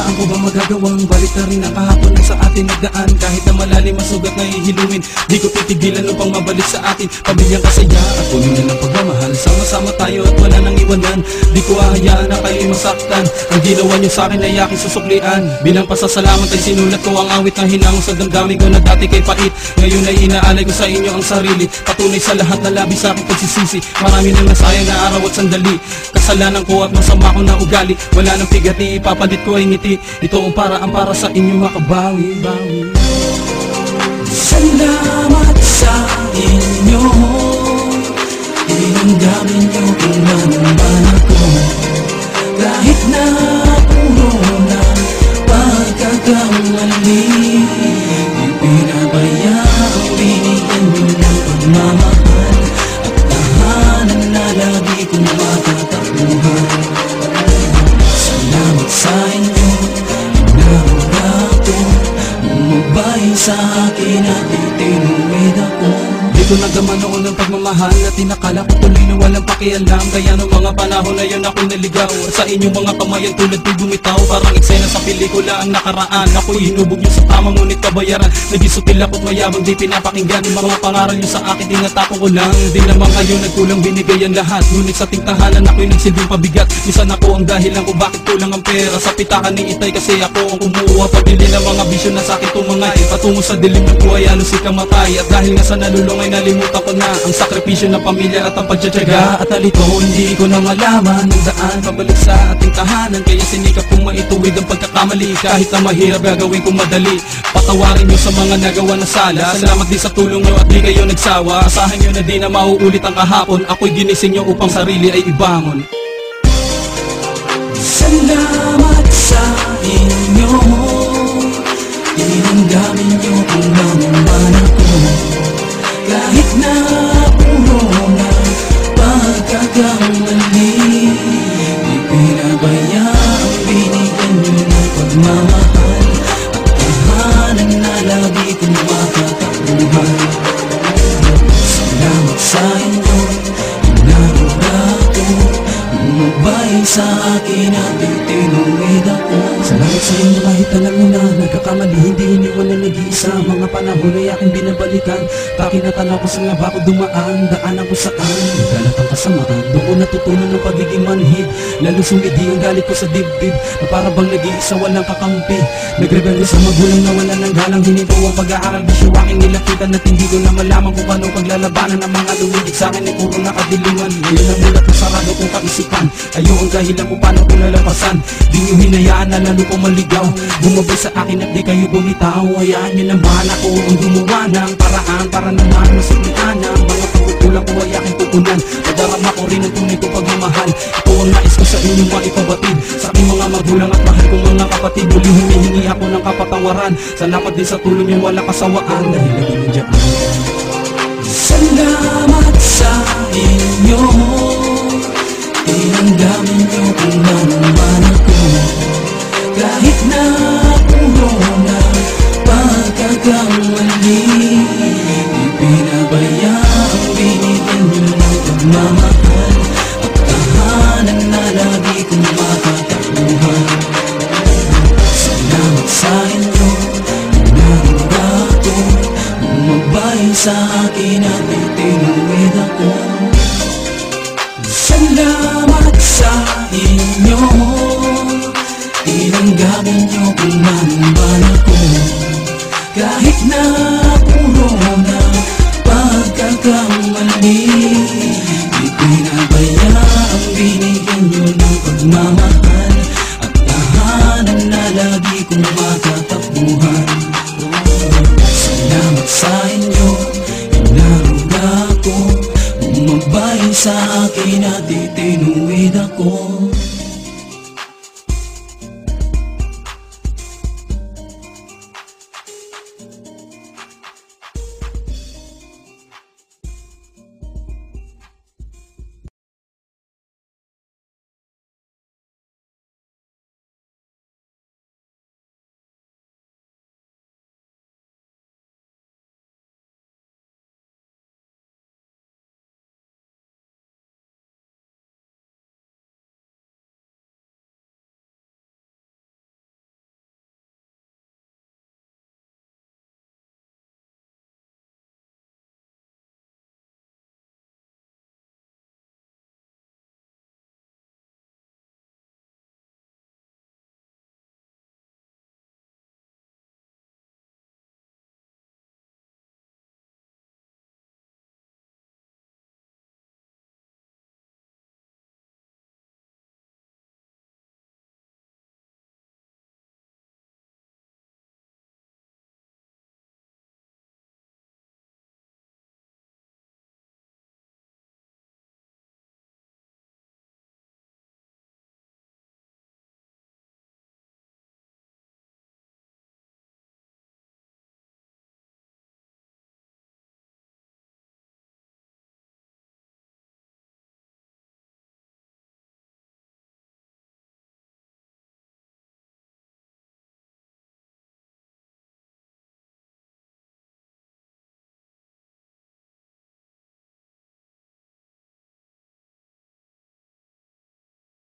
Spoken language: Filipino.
Saan ko ba magagawang balik na rin ang kahapon na sa atin nagdaan? Kahit na malalim ang sugat na ihilumin, di ko titigilan upang mabalik sa atin pamilyang kasaya at puno na ng pagmamahal. Sama-sama tayo at wala nang iwanan. Di ko ahayaan na kayo'y masaktan. Ang ginawa niyo sa akin ay aking susuklian. Bilang pasasalamat ay sinulat ko ang awit na hinango sa damdamin ko na dati kay pait. Ngayon ay inaalay ko sa inyo ang sarili, patunay sa lahat na labi sa aking pagsisisi. Marami nang nasayang na araw at sandali, kasalanan ko at masama ko na ugali. Wala nang pigat, ipapalit ko ay ngiti. Ito ang paraan para sa inyo makabawi. Salamat sa inyo, tinanggamin niyo kung naman ako. Kahit na puro na pagkakamali, di pinabayaan, binigyan niyo ng pagmamahal at tahanan na lagi kong matatakbuhan. Salamat sa inyo, inaruga ko, umabay sa akin at itinuwid ako. Dito nagaman ako ng pagmamahal at tinakala ko tuloy na walang pakialam. Kaya noong mga panahon na yun ako'y naligaw sa inyong mga kamay ang tulad ko'y bumitaw. Parang eksena sa pelikula ang nakaraan. Ako'y hinubog nyo sa tamang ngunit kabayaran. Nagisutil ako't mayabang di pinapakinggan. Mga pangaral nyo sa akin tinatapon ko lang. Di naman ngayon nagkulang binigay ang lahat. Ngunit sa tingtahanan ako'y nagsilbing pabigat. Minsan ako ang dahilan kung bakit kulang ang pera sa pitakan ni Itay, kasi ako ang kumuha pabili ng mga bisyo na sa akin tumangay. Patungo sa dilim ng buhay halos ikamatay. At dahil nga sa nalulungay nalimutan ko na ang sakripisyo ng pamilya at ang pagtsatsaga. At alito hindi ko na malaman ang daan pabalik sa ating tahanan. Kaya sinikap kong maituwid ang pagkakamali. Kahit na mahirap gagawin kong madali. Patawarin nyo sa mga nagawa na sala. Salamat din sa tulong nyo at di kayo nagsawa. Asahan nyo na di na mauulit ang kahapon. Ako'y ginising nyo upang sarili ay ibangon. Salamat sa inyo, tinanggamin niyo kung naman ako. Kahit na puro na pagkakamali, di pinabayaan, binigyan niyo ng pagmamahal at tahanan na lagi kong matatakbuhan. Salamat sa inyo, inaruga ko, umabay sa akin at itinuwid ako. Salamat sa inyo kahit alam mo na nagkakamali, hindi iniwan na nag-iisa. Mga panahon ay aking binabalikan. Pakinatanaw ko sa laba ko dumaan, daanan ko saan nagkalat ang kasamaan. Doon ko natutunan ng pagiging manhid, lalo sumidi ang galit ko sa dibdib na para bang nag-iisa walang kakampi. Nagrebelde sa magulang na wala ng galang, hinito ang pag-aaral, bisyo aking nilapitan at hindi ko na malaman kung paano paglalabanan ng mga lumidig sa akin ay puro nakadilingan. Ngayon ang mulat ng sarado kong kaisipan, kayo ang dahilan kung paano ko nalampasan. Di nyo hinayaan na lalo ko maligaw, bumabay sa akin at di kayo bumitaw. Hayaan nyo naman ako ang gumawa ng paraan para naman masiglaan ang mga pagkukulang ko ay aking pupunan. Padarama ko rin ang tunay ko pagmamahal. Ito ang nais ko sa inyo maipabatid sa aking mga magulang at mahal kong mga kapatid. Muli humihingi ako ng kapatawaran. Salamat din sa tulong nyo, wala kasawaan dahil lagi nandiyan. Salamat sa inyo, tinanggamin niyo kung naman ako. Kahit na puro na pagkakamali, di pinabayaan, binigyan niyo ng pagmamahal at tahanan na lagi kong matatakbuhan. Salamat sa inyo, inaruga ko, umabay sa akin at itinuwid ako. Salamat sa inyo, tinanggamin niyo kung naman ako. Kahit na puro na pagkakamali, di pinabayaan, binigyan niyo ng pagmamahal at tahanan na lagi kong matatakbuhan. Salamat sa inyo, inaruga ko, umabay sa akin at